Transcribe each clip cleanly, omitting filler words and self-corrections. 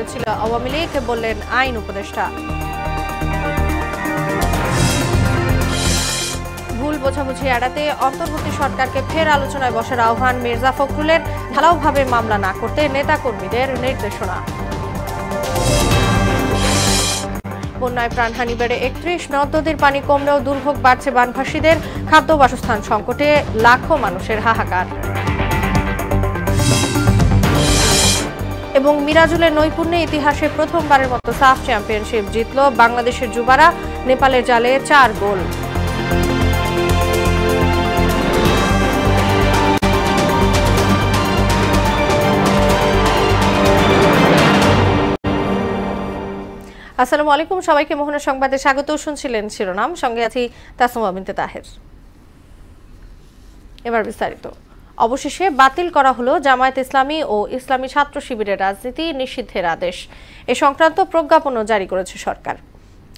করেছিল আওয়ামী লীগ, বললেন আইন উপদেষ্টা। ভুল বোঝাবুঝি এড়াতে অন্তর্বর্তী সরকারকে ফের আলোচনায় বসার আহ্বান মির্জা ফখরুলের। ঢালাওভাবে মামলা না করতে নেতাকর্মীদের নির্দেশনা। বন্যায় প্রাণহানি বেড়ে ৩১, নদ নদীর পানি কমলেও দুর্ভোগ বাড়ছে বানভাসীদের। খাদ্য বাসস্থান সংকটে লাখো মানুষের হাহাকার। এবং মিরাজুলের নৈপুণ্যে ইতিহাসে প্রথমবারের মতো সাফ চ্যাম্পিয়নশিপ জিতল বাংলাদেশের যুবারা। নেপালের জালে ৪ গোল। আসসালামু আলাইকুম, সবাইকে মোহনা সংবাদে স্বাগত। শুনছিলেন শিরোনাম, সঙ্গে আছি তাসনুমা বিনতে তাহের। এবার বিস্তারিত। অবশেষে বাতিল করা হলো জামায়াত ইসলামী ও ইসলামী ছাত্র শিবিরের রাজনীতি নিষিদ্ধের আদেশ। এ সংক্রান্ত প্রজ্ঞাপনও জারি করেছে সরকার।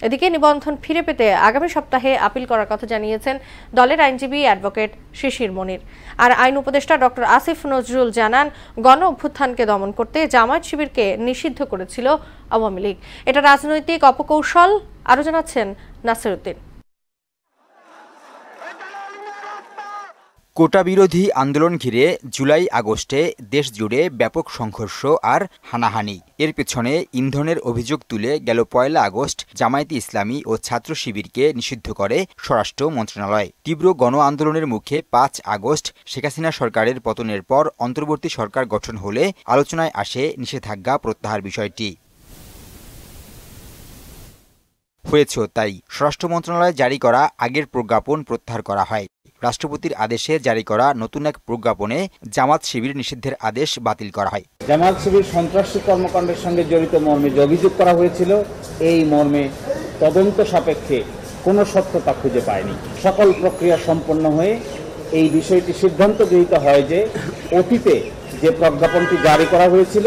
এদিকে নিবন্ধন ফিরে পেতে আগামী সপ্তাহে আপিল করার কথা জানিয়েছেন দলের আইনজীবী অ্যাডভোকেট শিশির মনির। আর আইন উপদেষ্টা ডক্টর আসিফ নজরুল জানান, গণ অভ্যুত্থানকে দমন করতে জামায়াত শিবিরকে নিষিদ্ধ করেছিল আওয়ামী লীগ। এটা রাজনৈতিক অপকৌশল। আরও জানাচ্ছেন নাসির উদ্দিন। কোটা বিরোধী আন্দোলন ঘিরে জুলাই আগস্টে দেশ জুড়ে ব্যাপক সংঘর্ষ আর হানাহানি। এর পেছনে ইন্ধনের অভিযোগ তুলে গেল ১ আগস্ট জামায়াতে ইসলামী ও ছাত্র শিবিরকে নিষিদ্ধ করে স্বরাষ্ট্র মন্ত্রণালয়। তীব্র গণ আন্দোলনের মুখে ৫ আগস্ট শেখ হাসিনা সরকারের পতনের পর অন্তর্বর্তী সরকার গঠন হলে আলোচনায় আসে নিষেধাজ্ঞা প্রত্যাহার বিষয়টি। হয়েছেও তাই। স্বরাষ্ট্র মন্ত্রণালয় জারি করা আগের প্রজ্ঞাপন প্রত্যাহার করা হয়। রাষ্ট্রপতির আদেশে জারি করা নতুন এক প্রজ্ঞাপনে জামাত শিবির নিষিদ্ধের আদেশ বাতিল করা হয়। জামাত শিবির সন্ত্রাসী কর্মকাণ্ডের সঙ্গে জড়িত মর্মে যে অভিযোগ করা হয়েছিল, এই মর্মে তদন্ত সাপেক্ষে কোনো সত্যতা খুঁজে পায়নি। সকল প্রক্রিয়া সম্পন্ন হয়ে এই বিষয়টি সিদ্ধান্ত গৃহীত হয় যে অতীতে যে প্রজ্ঞাপনটি জারি করা হয়েছিল,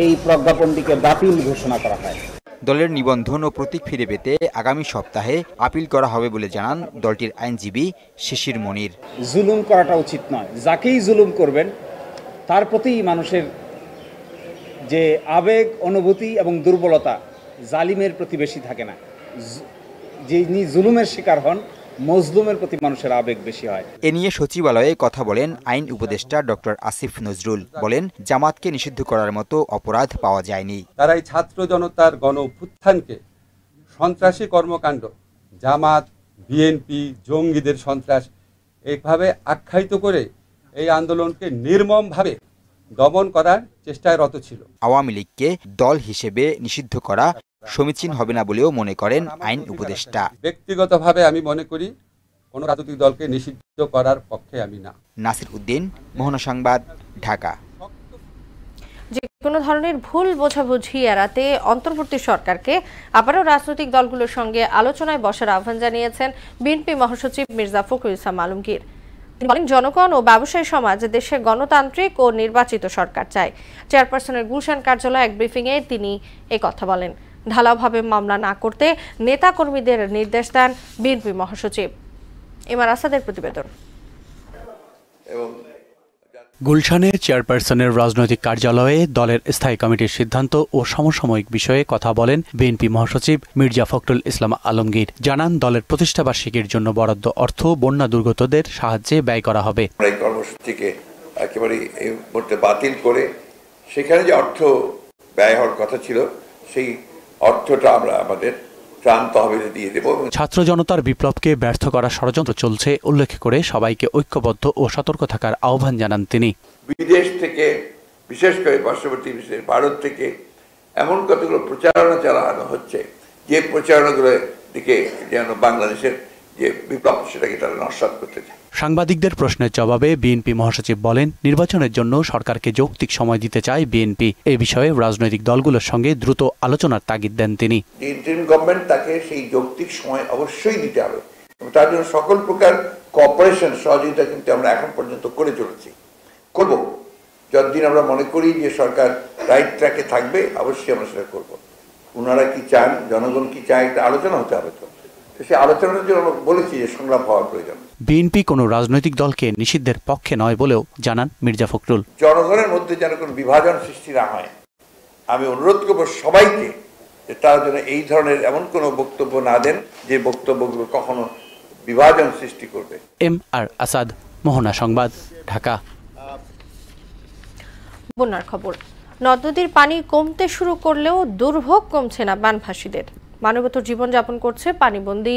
এই প্রজ্ঞাপনটিকে বাতিল ঘোষণা করা হয়। দলের নিবন্ধন ও প্রতীক ফিরে পেতে আগামী সপ্তাহে আপিল করা হবে বলে জানান দলটির আইনজীবী শিশির মনির। জুলুম করাটা উচিত নয়। যাকেই জুলুম করবেন তার প্রতি মানুষের যে আবেগ, অনুভূতি এবং দুর্বলতা জালিমের প্রতি বেশি থাকে না। যিনি জুলুমের শিকার হন, মজলুমের প্রতি মানুষের আবেগ বেশি হয়। এ নিয়ে সচিবালয়ে কথা বলেন আইন উপদেষ্টা ডক্টর আসিফ নজরুল। বলেন, জামাতকে নিষিদ্ধ করার মতো অপরাধ পাওয়া যায়নি। তারা এই ছাত্র জনতার গণ অভ্যুত্থানকে সন্ত্রাসী কর্মকাণ্ড, জামাত, বিএনপি, জঙ্গিদের সন্ত্রাস এইভাবে আখ্যায়িত করে এই আন্দোলনকে নির্মমভাবে দমন করার চেষ্টায় রত ছিল। আওয়ামী লীগকে দল হিসেবে নিষিদ্ধ করা সমীচীন হবে না বলেও মনে করেন আইন উপদেষ্টা। ব্যক্তিগতভাবে আমি মনে করি কোনো রাজনৈতিক দলকে নিষিদ্ধ করার পক্ষে আমি না। নাসির উদ্দিন, মোহনা সংবাদ, ঢাকা। যে কোনো ধরনের ভুল বোঝাবুঝি এড়াতে অন্তর্বর্তী সরকারকে আবারও রাজনৈতিক দলগুলোর সঙ্গে আলোচনায় বসার আহ্বান জানিয়েছেন বিএনপি মহাসচিব মির্জা ফখরুল ইসলাম আলমগীর। তিনি বলেন, জনগণ ও ব্যবসায়ী সমাজ দেশে গণতান্ত্রিক ও নির্বাচিত সরকার চায়। চেয়ারপারসনের গুলশান কার্যালয়ে এক ব্রিফিংয়ে তিনি কথা বলেন। ঢালাওভাবে মামলা না করতে নেতাকর্মীদের নির্দেশ দেন বিএনপি মহাসচিব। এমআর আসাদের প্রতিবেদন। গুলশানে চেয়ারপারসনের রাজনৈতিক কার্যালয়ে দলের স্থায়ী কমিটির সিদ্ধান্ত ও সমসাময়িক বিষয়ে কথা বলেন বিএনপি মহাসচিব মির্জা ফখরুল ইসলাম আলমগীর। জানান, দলের প্রতিষ্ঠাবার্ষিকীর জন্য বরাদ্দ অর্থ বন্যা দুর্গতদের সাহায্যে ব্যয় করা হবে। এই কর্মসূচিকে একেবারে এই মুহূর্তে বাতিল করে সেখানে যে অর্থ ব্যয় হওয়ার কথা ছিল, সেই অর্থটা আমরা আমাদের ত্রাণ তহবিলে দিয়ে দেব। ছাত্র জনতার বিপ্লবকে ব্যর্থ করার ষড়যন্ত্র চলছে উল্লেখ করে সবাইকে ঐক্যবদ্ধ ও সতর্ক থাকার আহ্বান জানান তিনি। বিদেশ থেকে, বিশেষ করে পার্শ্ববর্তী ভারত থেকে এমন কতগুলো প্রচারণা চালানো হচ্ছে, যে প্রচারণাগুলোর দিকে যেন বাংলাদেশের যে বিপ্লব সেটাকে তারা নস্যাৎ করতে চায়। সাংবাদিকদের প্রশ্নের জবাবে বিএনপি মহাসচিব বলেন, নির্বাচনের জন্য সরকারকে যৌক্তিক সময় দিতে চায় বিএনপি। এ বিষয়ে রাজনৈতিক দলগুলোর সঙ্গে দ্রুত আলোচনার তাগিদ দেন তিনি। ইন্টারিম গভর্নমেন্ট তাকে সেই যৌক্তিক সময় অবশ্যই দিতে হবে। তার জন্য সকল প্রকার কোঅপারেশন, সহযোগিতা কিন্তু আমরা এখন পর্যন্ত করে চলেছি, করব। যতদিন আমরা মনে করি যে সরকার রাইট ট্র্যাকে থাকবে, অবশ্যই আমরা সেটা করবো। ওনারা কি চান, জনগণ কি চায়, একটা আলোচনা হতে হবে। তো সেই আলোচনার জন্য আমরা বলেছি যে সংগ্রাম হওয়ার প্রয়োজন। বিএনপি কোনো রাজনৈতিক দলকে নিষিদ্ধের পক্ষে নয় বলেও জানান মির্জা ফখরুল। জনগণের মধ্যে যেন কোনো বিভাজন সৃষ্টি না হয়, আমি অনুরোধ করব সবাইকে যে তারা যেন এই ধরনের এমন কোনো বক্তব্য না দেন যে বক্তব্যগুলো কখনো বিভাজন সৃষ্টি করবে। MR আসাদ, মোহনা সংবাদ, ঢাকা। বন্যার খবর। নদ নদীর পানি কমতে শুরু করলেও দুর্ভোগ কমছে না বানভাসীদের। মানবেতর জীবনযাপন করছে পানিবন্দী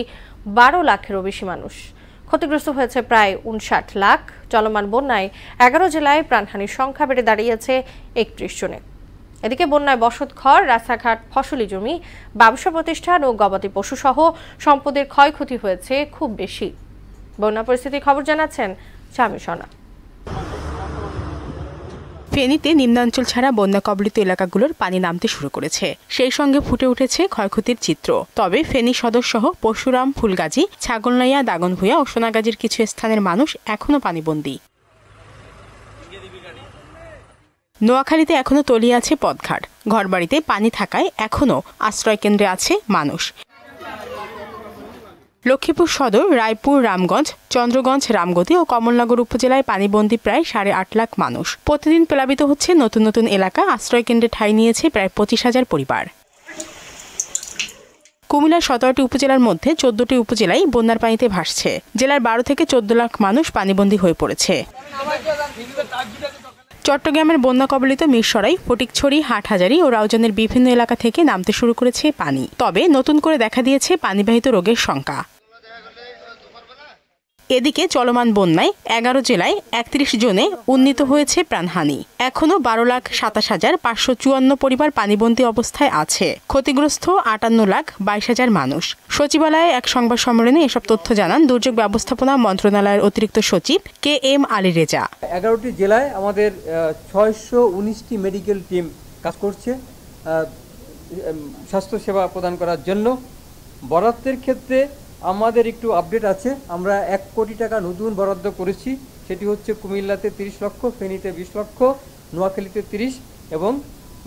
12 লাখেরও বেশি মানুষ। ক্ষতিগ্রস্ত হয়েছে প্রায় 59 লাখ। চলমান বন্যায় 11 জেলায় প্রাণহানির সংখ্যা বেড়ে দাঁড়িয়েছে 31 জনে। এদিকে বন্যায় বসতঘর, রাস্তাঘাট, ফসলি জমি, ব্যবসা প্রতিষ্ঠান ও গবাদি পশু সহ সম্পদের ক্ষয়ক্ষতি হয়েছে খুব বেশি। বন্যা পরিস্থিতির খবর জানাচ্ছেন শামী সোনা। ফেনীতে নিম্নাঞ্চল ছাড়া বন্যা কবলিত এলাকাগুলোর পানি নামতে শুরু করেছে। সেই সঙ্গে ফুটে উঠেছে ক্ষয়ক্ষতির চিত্র। তবে ফেনী সদর সহ পরশুরাম, ফুলগাজী, ছাগলনাইয়া, দাগনভূঞা ও সোনাগাজীর কিছু স্থানের মানুষ এখনো পানিবন্দী। নোয়াখালীতে এখনো তলিয়ে আছে পথঘাট। ঘরবাড়িতে পানি থাকায় এখনো আশ্রয়কেন্দ্রে আছে মানুষ। লক্ষ্মীপুর সদর, রায়পুর, রামগঞ্জ, চন্দ্রগঞ্জ, রামগতি ও কমলনগর উপজেলায় পানিবন্দী প্রায় 8.5 লাখ মানুষ। প্রতিদিন প্লাবিত হচ্ছে নতুন নতুন এলাকা। আশ্রয়কেন্দ্রে ঠাঁই নিয়েছে প্রায় 25,000 পরিবার। কুমিল্লার 17টি উপজেলার মধ্যে 14টি উপজেলায় বন্যার পানিতে ভাসছে। জেলার 12 থেকে 14 লাখ মানুষ পানিবন্দী হয়ে পড়েছে। চট্টগ্রামের বন্যা কবলিত মিরসরাই, ফটিকছড়ি, হাটহাজারী ও রাউজানের বিভিন্ন এলাকা থেকে নামতে শুরু করেছে পানি। তবে নতুন করে দেখা দিয়েছে পানিবাহিত রোগের শঙ্কা। এদিকে চলমান বন্যায় 11 জেলায় 31 জনে উন্নীত হয়েছে প্রাণহানি। এখনো 12,27,554 পরিবার পানিবন্দী অবস্থায় আছে। ক্ষতিগ্রস্ত 58,22,000 মানুষ। সচিবালয়ে এক সংবাদ সম্মেলনে এসব তথ্য জানান দুর্যোগ ব্যবস্থাপনা মন্ত্রণালয়ের অতিরিক্ত সচিব KM আলী রেজা। 11টি জেলায় আমাদের 619টি মেডিকেল টিম কাজ করছে স্বাস্থ্যসেবা প্রদান করার জন্য। বরাদ্দের ক্ষেত্রে আমাদের একটু আপডেট আছে। আমরা 1 কোটি টাকা নতুন বরাদ্দ করেছি। সেটি হচ্ছে কুমিল্লাতে 30 লক্ষ, ফেনীতে 20 লক্ষ, নোয়াখালীতে 30 এবং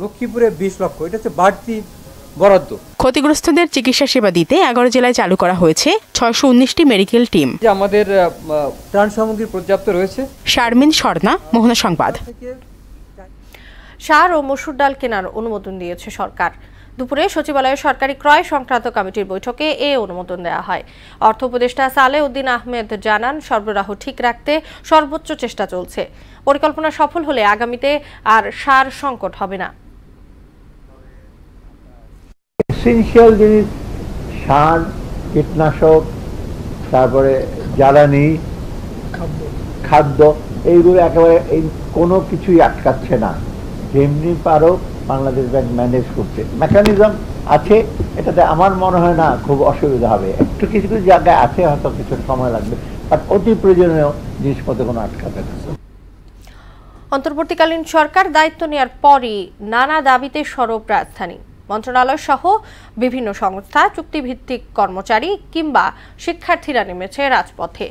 লক্ষ্মীপুরে 20 লক্ষ। এটা হচ্ছে বাড়তি বরাদ্দ। ক্ষতিগ্রস্তদের চিকিৎসা সেবা দিতে 11 জেলায় চালু করা হয়েছে 619টি মেডিকেল টিম। আমাদের ত্রাণ সামগ্রী পর্যাপ্ত রয়েছে। শারমিন স্বর্ণা, মোহনা সংবাদ। সার ও মসুর ডাল কেনার অনুমোদন দিয়েছে সরকার। দুপুরে সচিবালয়ে সরকারি ক্রয় সংক্রান্ত কমিটির বৈঠকে এ অনুমোদন দেওয়া হয়। অর্থ উপদেষ্টা সালেহ উদ্দিন আহমেদ জানান, সরবরাহ ঠিক রাখতে সর্বোচ্চ চেষ্টা চলছে। পরিকল্পনা সফল হলে আগামীতে আর সার সংকট হবে না। এসেনশিয়াল জিনিস, সার, কীটনাশক, তারপরে জ্বালানি, খাদ্য, এইগুলো একেবারে কোনো কিছুই আটকাচ্ছে না। যেমনি পারো বাংলাদেশ ব্যাংক ম্যানেজ করছে, মেকানিজম আছে। এটাতে আমার মনে হয় না খুব অসুবিধা হবে। একটু কিছু কিছু জায়গায় আছে, হয়তো কিছু সময় লাগবে, বাট অতি প্রয়োজনীয় জিনিসপত্র কোনো আটকাবে না। অন্তর্বর্তীকালীন সরকার দায়িত্ব নেওয়ার পরই নানা দাবিতে সরব রাজধানী। মন্ত্রণালয় সহ বিভিন্ন সংস্থা, চুক্তিভিত্তিক কর্মচারী কিংবা শিক্ষার্থীরা নেমেছে রাজপথে।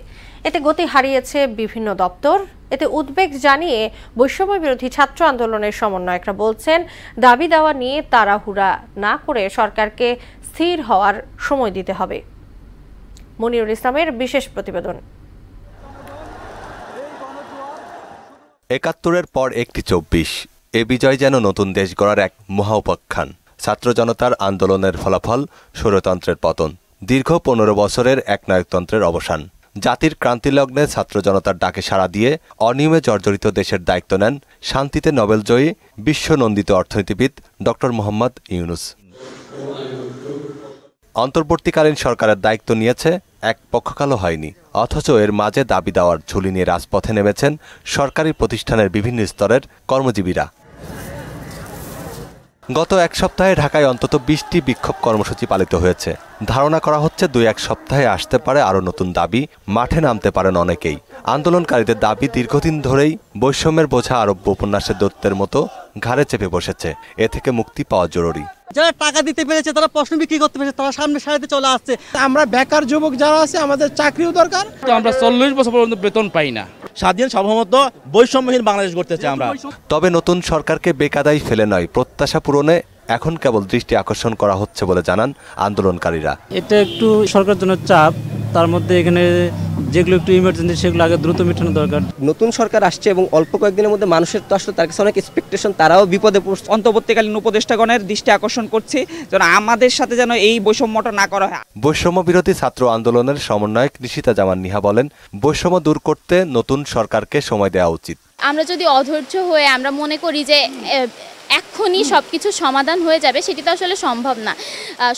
এতে গতি হারিয়েছে বিভিন্ন দপ্তর। এতে উদ্বেগ জানিয়ে বৈষম্য বিরোধী ছাত্র আন্দোলনের সমন্বয়করা বলছেন, দাবি দেওয়া নিয়ে তাড়াহুড়া না করে সরকারকে স্থির হওয়ার সময় দিতে হবে। মনিরুল ইসলামের বিশেষ প্রতিবেদন। ৭১-এর পর একটি ২৪। এ বিজয় যেন নতুন দেশ গড়ার এক মহা উপাখ্যান। ছাত্র জনতার আন্দোলনের ফলাফল স্বৈরতন্ত্রের পতন, দীর্ঘ ১৫ বছরের একনায়কতন্ত্রের অবসান। জাতির ক্রান্তিলগ্নে ছাত্র জনতার ডাকে সাড়া দিয়ে অনিয়মে জর্জরিত দেশের দায়িত্ব নেন শান্তিতে নোবেলজয়ী বিশ্বনন্দিত অর্থনীতিবিদ ডক্টর মোহাম্মদ ইউনূস। অন্তর্বর্তীকালীন সরকারের দায়িত্ব নিয়েছে এক পক্ষকালও হয়নি, অথচ এর মাঝে দাবি দেওয়ার ঝুলি নিয়ে রাজপথে নেমেছেন সরকারি প্রতিষ্ঠানের বিভিন্ন স্তরের কর্মজীবীরা। গত এক সপ্তাহে ঢাকায় অন্তত ২০টি বিক্ষোভ কর্মসূচি পালিত হয়েছে। ধারণা করা হচ্ছে ২-১ সপ্তাহে আসতে পারে আরও নতুন দাবি, মাঠে নামতে পারেন অনেকেই। আন্দোলনকারীদের দাবি দীর্ঘদিন ধরেই বৈষম্যের বোঝা আরব্য উপন্যাসের দৈত্যের মতো ঘাড়ে চেপে বসেছে। এ থেকে মুক্তি পাওয়া জরুরি। যারা টাকা দিতে পেরেছে, তারা প্রশ্ন বিক্রি করতে পেরেছে, তারা সামনে সারিতে চলে আসছে। আমরা বেকার যুবক যারা আছে, আমাদের চাকরিও দরকার। আমরা ৪০ বছর পর্যন্ত বেতন পাই না। স্বাধীন সার্বভৌমত্ব বৈষম্যহীন বাংলাদেশ গড়তে চাই আমরা। তবে নতুন সরকারকে বেকাদাই ফেলে নয়, প্রত্যাশা পূরণে এখন কেবল দৃষ্টি আকর্ষণ করা হচ্ছে বলে জানান আন্দোলনকারীরা। এটা একটু সরকারের জন্য চাপ। তার মধ্যে এখানে যেগুলো একটু ইমার্জেন্সি সেগুলো আগে দ্রুত মেটানো দরকার। নতুন সরকার আসছে এবং অল্প কয়েকদিনের মধ্যে মানুষের তো আসলে তার কাছে অনেক এক্সপেকটেশন, তারাও বিপদে পড়ছে। অন্তর্বর্তীকালীন উপদেষ্টাগণের দৃষ্টি আকর্ষণ করছি যেন আমাদের সাথে যেন এই বৈষম্যটা না করা হয়। বৈষম্য বিরোধী ছাত্র আন্দোলনের সমন্বয়ক নিশিতা জামান নিহা বলেন, বৈষম্য দূর করতে নতুন সরকারকে সময় দেওয়া উচিত। আমরা যদি অধৈর্য হয়ে আমরা মনে করি যে এক্ষুনি সবকিছু সমাধান হয়ে যাবে, সেটি তো আসলে সম্ভব না।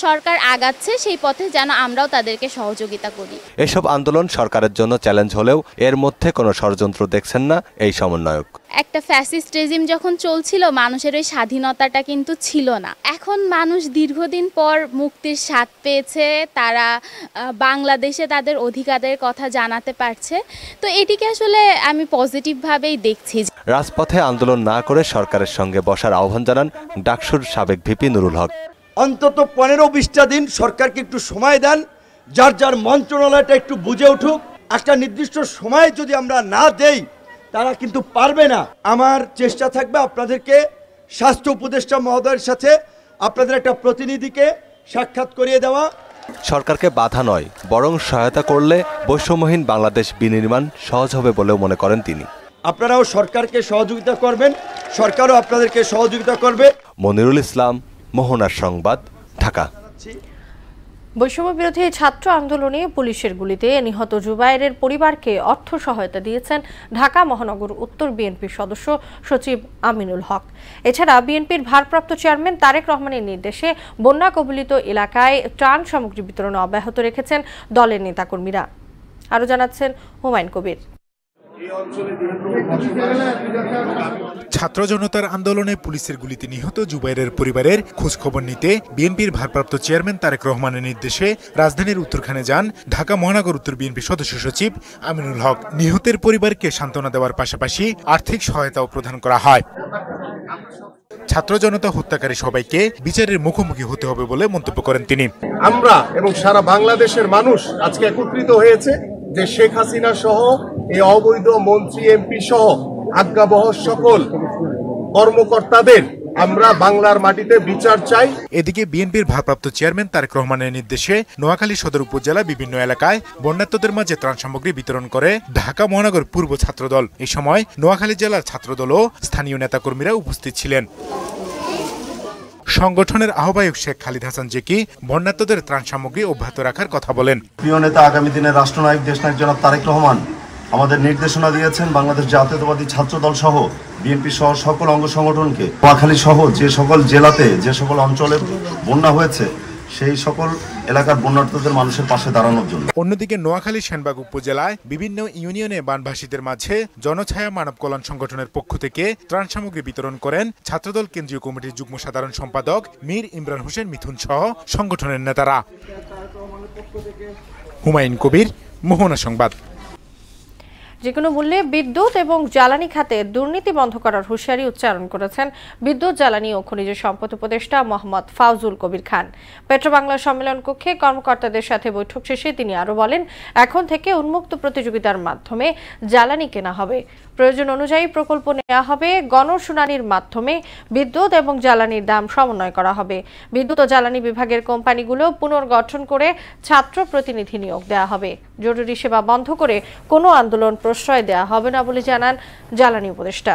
সরকার আগাচ্ছে সেই পথে যেন আমরাও তাদেরকে সহযোগিতা করি। এসব আন্দোলন সরকারের জন্য চ্যালেঞ্জ হলেও এর মধ্যে কোনো ষড়যন্ত্র দেখছেন না এই সমন্বয়ক। একটা ফ্যাসিস্ট রেজিম যখন চলছিল, মানুষের ওই স্বাধীনতাটা কিন্তু ছিল না। এখন মানুষ দীর্ঘদিন পর মুক্তির স্বাদ পেয়েছে, তারা বাংলাদেশে তাদের অধিকারের কথা জানাতে পারছে। তো এটিকে আসলে আমি পজিটিভভাবেই দেখছি। রাজপথে আন্দোলন না করে সরকারের সঙ্গে বসার আহ্বান জানান ডাকসুর সাবেক ভিপি নুরুল হক। অন্তত 15-20টা দিন সরকারকে একটু সময় দেন, যার যার মন্ত্রণালয়টা একটু বুঝে উঠুক। একটা নির্দিষ্ট সময় যদি আমরা না দেই তারা কিন্তু পারবে না। আমার চেষ্টা থাকবে আপনাদেরকে স্বাস্থ্য উপদেষ্টা মহোদয়ের সাথে আপনাদের একটা প্রতিনিধিকে সাক্ষাৎ করিয়ে দেওয়া। সরকারকে বাধা নয়, বরং সহায়তা করলে বৈষম্যহীন বাংলাদেশ বিনির্মাণ সহজ হবে বলেও মনে করেন তিনি। আপনারাও সরকারকে সহযোগিতা করবেন, সরকারও আপনাদেরকে সহযোগিতা করবে। মনিরুল ইসলাম, মোহনার সংবাদ, ঢাকা। বৈষম্য বিরোধী ছাত্র আন্দোলনে পুলিশের গুলিতে নিহত জুবায়েরের পরিবারকে অর্থ সহায়তা দিয়েছেন ঢাকা মহানগর উত্তর বিএনপির সদস্য সচিব আমিনুল হক। এছাড়া বিএনপির ভারপ্রাপ্ত চেয়ারম্যান তারেক রহমানের নির্দেশে বন্যা কবলিত এলাকায় ত্রাণ সামগ্রী বিতরণ অব্যাহত রেখেছেন দলের নেতাকর্মীরা। আরও জানাচ্ছেন হুমায়ুন কবির। ছাত্র জনতার আন্দোলনে পুলিশের গুলিতে নিহত জুবাইরের পরিবারের খোঁজ খবর নিতে বিএনপির ভারপ্রাপ্ত চেয়ারম্যান তারেক রহমানের নির্দেশে রাজধানীর উত্তরখানে যান ঢাকা মহানগর উত্তর বিএনপি সদস্য সচিব আমিনুল হক। নিহতের পরিবারকে সান্ত্বনা দেওয়ার পাশাপাশি আর্থিক সহায়তাও প্রদান করা হয়। ছাত্র জনতা হত্যাকারী সবাইকে বিচারের মুখোমুখি হতে হবে বলে মন্তব্য করেন তিনি। আমরা এবং সারা বাংলাদেশের মানুষ আজকে একত্রিত হয়েছে যে শেখ হাসিনা সহ এই অবৈধ মন্ত্রী এমপি সহ আজ্ঞাবহ সকল কর্মকর্তাদের আমরা বাংলার মাটিতে বিচার চাই। এদিকে বিএনপির ভারপ্রাপ্ত চেয়ারম্যান তারেক রহমানের নির্দেশে নোয়াখালী সদর উপজেলা বিভিন্ন এলাকায় বন্যার্তদের মাঝে ত্রাণ সামগ্রী বিতরণ করে ঢাকা মহানগর পূর্ব ছাত্রদল। এই সময় নোয়াখালী জেলার ছাত্রদল ও স্থানীয় নেতাকর্মীরা উপস্থিত ছিলেন। সংগঠনের আহ্বায়ক শেখ খালিদ হাসান জেকি বন্যার্তদের ত্রাণ সামগ্রী অব্যাহত রাখার কথা বলেন। প্রিয় নেতা আগামী দিনের রাষ্ট্রনায়ক দেশনায়ক জনাব তারেক রহমান আমাদের নির্দেশনা দিয়েছেন বাংলাদেশ জাতীয়তাবাদী ছাত্রদল সহ বিএনপি সহ সকল অঙ্গ সংগঠনকে নোয়াখালী সহ যে সকল জেলাতে যে সকল অঞ্চলে বন্যা হয়েছে সেই সকল এলাকার বন্যার্তদের মানুষের পাশে দাঁড়ানোর জন্য। অন্যদিকে নোয়াখালী সেনবাগ উপজেলায় বিভিন্ন ইউনিয়নে বানভাসীদের মাঝে জনছায়া মানব কল্যাণ সংগঠনের পক্ষ থেকে ত্রাণ সামগ্রী বিতরণ করেন ছাত্রদল কেন্দ্রীয় কমিটির যুগ্ম সাধারণ সম্পাদক মীর ইমরান হোসেন মিথুন সহ সংগঠনের নেতারা। হুমায়ুন কবির, মোহনা সংবাদ। যেকোনো মূল্যে বিদ্যুৎ এবং জ্বালানি খাতে দুর্নীতি বন্ধ করার হুঁশিয়ারি উচ্চারণ করেছেন বিদ্যুৎ, জ্বালানি ও খনিজ সম্পদ উপদেষ্টা মোহাম্মদ ফাউজুল কবির খান। পেট্রোবাংলা সম্মেলন কক্ষে কর্মকর্তাদের সাথে বৈঠক শেষে তিনি আরও বলেন, এখন থেকে উন্মুক্ত প্রতিযোগিতার মাধ্যমে জ্বালানি কেনা হবে। প্রয়োজন অনুযায়ী প্রকল্প নেওয়া হবে। গণশুনানির মাধ্যমে বিদ্যুৎ এবং জ্বালানির দাম সমন্বয় করা হবে। বিদ্যুৎ ও জ্বালানি বিভাগের কোম্পানিগুলো পুনর্গঠন করে ছাত্র প্রতিনিধি নিয়োগ দেওয়া হবে। জরুরি সেবা বন্ধ করে কোনো আন্দোলন প্রশ্রয় দেওয়া হবে না বলে জানান জ্বালানি উপদেষ্টা।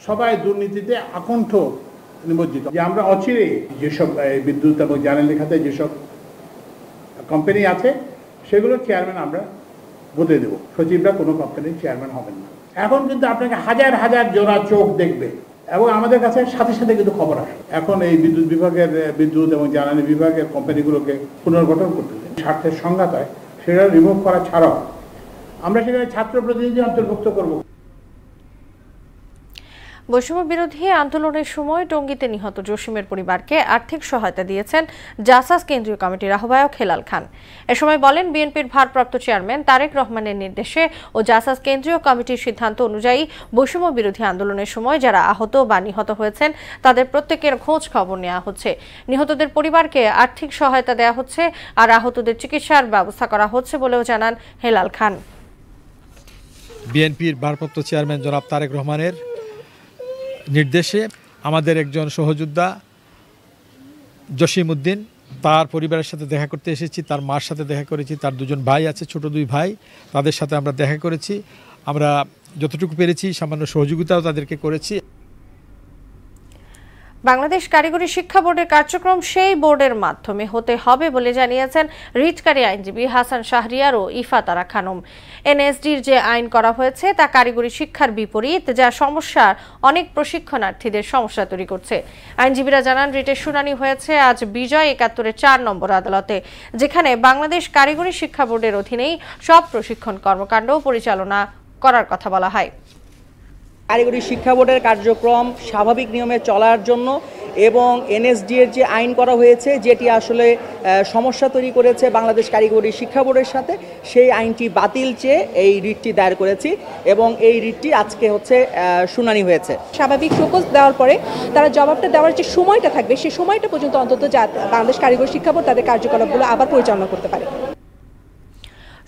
সবাই দুর্নীতিতে আকণ্ঠ নিমজ্জিত। যে আমরা অচিরে যেসব বিদ্যুৎ এবং জ্বালানি খাতে যেসব কোম্পানি আছে সেগুলোর চেয়ারম্যান আমরা বদলে দেব। সচিবরা কোনো কোম্পানির চেয়ারম্যান হবেন না। এখন কিন্তু আপনাকে হাজার হাজার জোড়া চোখ দেখবে এবং আমাদের কাছে সাথে সাথে কিন্তু খবর আসে। এখন এই বিদ্যুৎ বিভাগের বিদ্যুৎ এবং জ্বালানি বিভাগের কোম্পানিগুলোকে পুনর্গঠন করতে স্বার্থের সংঘাত হয়, সেটা রিমুভ করা ছাড়াও আমরা সেখানে ছাত্র প্রতিনিধি অন্তর্ভুক্ত করব। বৈষম্য বিরোধী আন্দোলনের সময় টঙ্গীতে নিহত জসিমের পরিবারকে আর্থিক সহায়তা দিয়েছেন জাসাস কেন্দ্রীয় কমিটির আহ্বায়ক হেলাল খান। এ সময় বলেন, বিএনপির ভারপ্রাপ্ত চেয়ারম্যান তারেক রহমানের নির্দেশে ও জাসাস কেন্দ্রীয় কমিটির সিদ্ধান্ত অনুযায়ী বৈষম্য বিরোধী আন্দোলনের সময় যারা আহত বা নিহত হয়েছেন তাদের প্রত্যেকের খোঁজ খবর নেওয়া হচ্ছে। নিহতদের পরিবারকে আর্থিক সহায়তা দেওয়া হচ্ছে আর আহতদের চিকিৎসার ব্যবস্থা করা হচ্ছে বলেও জানান হেলাল খান। বিএনপির ভারপ্রাপ্ত চেয়ারম্যান জনাব তারেক রহমানের নির্দেশে আমাদের একজন সহযোদ্ধা জসিম উদ্দিন তার পরিবারের সাথে দেখা করতে এসেছি, তার মার সাথে দেখা করেছি, তার দুজন ভাই আছে, ছোট 2 ভাই, তাদের সাথে আমরা দেখা করেছি। আমরা যতটুকু পেরেছি সামান্য সহযোগিতাও তাদেরকে করেছি। বাংলাদেশ কারিগরি শিক্ষা বোর্ডের কার্যক্রম সেই বোর্ডের মাধ্যমে হতে হবে বলে জানিয়েছেন রিটকারী আইনজীবী হাসান শাহরিয়ার ও ইফাতারা খানম। এনএসডির যে আইন করা হয়েছে তা কারিগরি শিক্ষার বিপরীত, যা সমস্যার অনেক প্রশিক্ষণার্থীদের সমস্যা তৈরি করছে। আইনজীবীরা জানান, রিটের শুনানি হয়েছে আজ বিজয় 71-এর 4 নম্বর আদালতে, যেখানে বাংলাদেশ কারিগরি শিক্ষা বোর্ডের অধীনেই সব প্রশিক্ষণ কর্মকাণ্ড পরিচালনা করার কথা বলা হয়। কারিগরি শিক্ষা বোর্ডের কার্যক্রম স্বাভাবিক নিয়মে চলার জন্য এবং এনএসডি এর যে আইন করা হয়েছে, যেটি আসলে সমস্যা তৈরি করেছে বাংলাদেশ কারিগরি শিক্ষা বোর্ডের সাথে, সেই আইনটি বাতিল চেয়ে এই রিটটি দায়ের করেছি এবং এই রিটটি আজকে শুনানি হয়েছে। স্বাভাবিক শোকজ দেওয়ার পরে তারা জবাবটা দেওয়ার যে সময়টা থাকবে, সেই সময়টা পর্যন্ত অন্তত বাংলাদেশ কারিগরি শিক্ষা বোর্ড তাদের কার্যকলাপগুলো আবার পরিচালনা করতে পারে।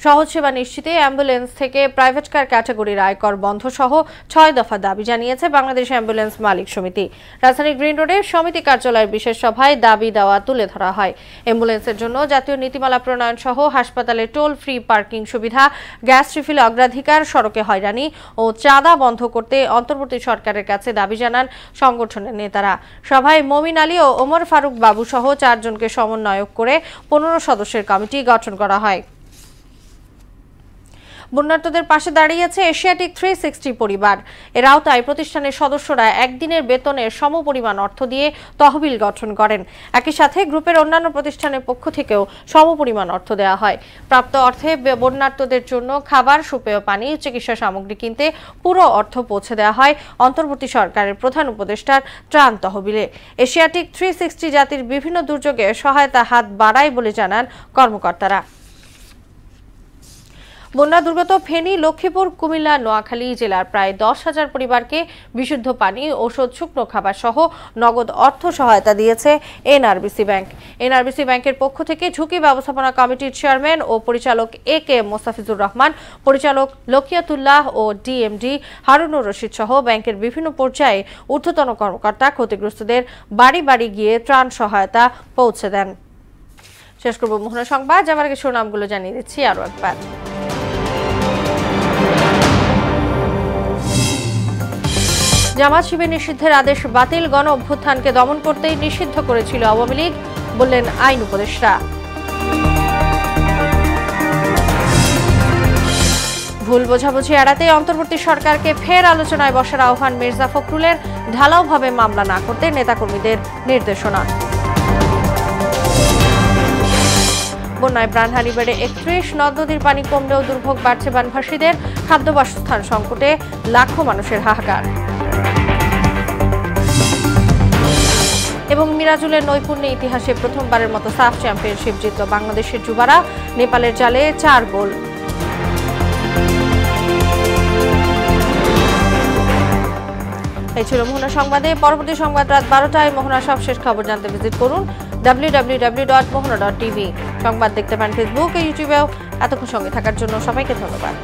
সহজ সেবা নিশ্চিতে অ্যাম্বুলেন্স থেকে প্রাইভেট কার ক্যাটাগরির আয়কর বন্ধ সহ 6 দফা দাবি জানিয়েছে বাংলাদেশ অ্যাম্বুলেন্স মালিক সমিতি। রাজধানী গ্রিন রোডে সমিতি কার্যালয়ের বিশেষ সভায় দাবি দেওয়া তুলে ধরা হয়। অ্যাম্বুলেন্সের জন্য জাতীয় নীতিমালা প্রণয়ন সহ হাসপাতালে টোল ফ্রি পার্কিং সুবিধা, গ্যাস রিফিল অগ্রাধিকার, সড়কে হয়রানি ও চাঁদা বন্ধ করতে অন্তর্বর্তী সরকারের কাছে দাবি জানান সংগঠনের নেতারা। সভায় মমিন আলী ও ওমর ফারুক বাবু সহ 4 জনকে সমন্বয়ক করে 15 সদস্যের কমিটি গঠন করা হয়। বন্যার্তদের পাশে দাঁড়িয়েছে এশিয়াটিক 360 পরিবার। এর আওতায় প্রতিষ্ঠানের সদস্যরা একদিনের বেতনের সমপরিমাণ অর্থ দিয়ে তহবিল গঠন করেন। একই সাথে গ্রুপের অন্যান্য প্রতিষ্ঠানের পক্ষ থেকেও সমপরিমাণ অর্থ দেওয়া হয়। প্রাপ্ত অর্থে বন্যার্তদের জন্য খাবার, সুপেয় পানি, চিকিৎসা সামগ্রী কিনতে পুরো অর্থ পৌঁছে দেওয়া হয় অন্তর্বর্তী সরকারের প্রধান উপদেষ্টার ত্রাণ তহবিলে। এশিয়াটিক 360 জাতির বিভিন্ন দুর্যোগে সহায়তা হাত বাড়ায় বলে জানান কর্মকর্তারা। বন্যা দুর্গত ফেনী, লক্ষ্মীপুর, কুমিল্লা, নোয়াখালী জেলার প্রায় 10,000 পরিবারকে বিশুদ্ধ পানি, ওষুধ, শুকনো খাবার সহ নগদ অর্থ সহায়তা দিয়েছে এনআরবিসি ব্যাংক। এনআরবিসি ব্যাংকের পক্ষ থেকে ঝুঁকি ব্যবস্থাপনা কমিটির চেয়ারম্যান ও পরিচালক AK মোস্তাফিজুর রহমান, পরিচালক লকিয়াতুল্লাহ ও ডিএমডি হারুনুর রশিদ সহ ব্যাংকের বিভিন্ন পর্যায়ে ঊর্ধ্বতন কর্মকর্তা ক্ষতিগ্রস্তদের বাড়ি বাড়ি গিয়ে ত্রাণ সহায়তা পৌঁছে দেন। শেষ করব মোহনা সংবাদ, যাওয়ার আগে শিরোনামগুলো জানিয়ে দিচ্ছি আরও একবার। জামাত শিবির নিষিদ্ধের আদেশ বাতিল, গণ অভ্যুত্থানকে দমন করতেই নিষিদ্ধ করেছিল আওয়ামী লীগ, বললেন আইন উপদেষ্টা। ভুল বোঝাবুঝি এড়াতে অন্তর্বর্তী সরকারকে ফের আলোচনায় বসার আহ্বান মির্জা ফখরুলের, ঢালাওভাবে মামলা না করতে নেতাকর্মীদের নির্দেশনা। বন্যায় প্রাণহানি বেড়ে 31, নদ নদীর পানি কমলেও দুর্ভোগ বাড়ছে বানভাসীদের, খাদ্য বাসস্থান সংকটে লাখো মানুষের হাহাকার। এবং মিরাজুলের নৈপুণ্যে ইতিহাসে প্রথমবারের মতো সাফ চ্যাম্পিয়নশিপ জিতল বাংলাদেশের যুবারা, নেপালের জালে 4 গোল। এই ছিল মোহনা সংবাদে। পরবর্তী সংবাদ রাত 12টায়। মোহনা সব শেষ খবর জানতে ভিজিট করুন www.mohana.tv। সংবাদ দেখতে পান ফেসবুক ও ইউটিউবেও। এতক্ষণ সঙ্গে থাকার জন্য সবাইকে ধন্যবাদ।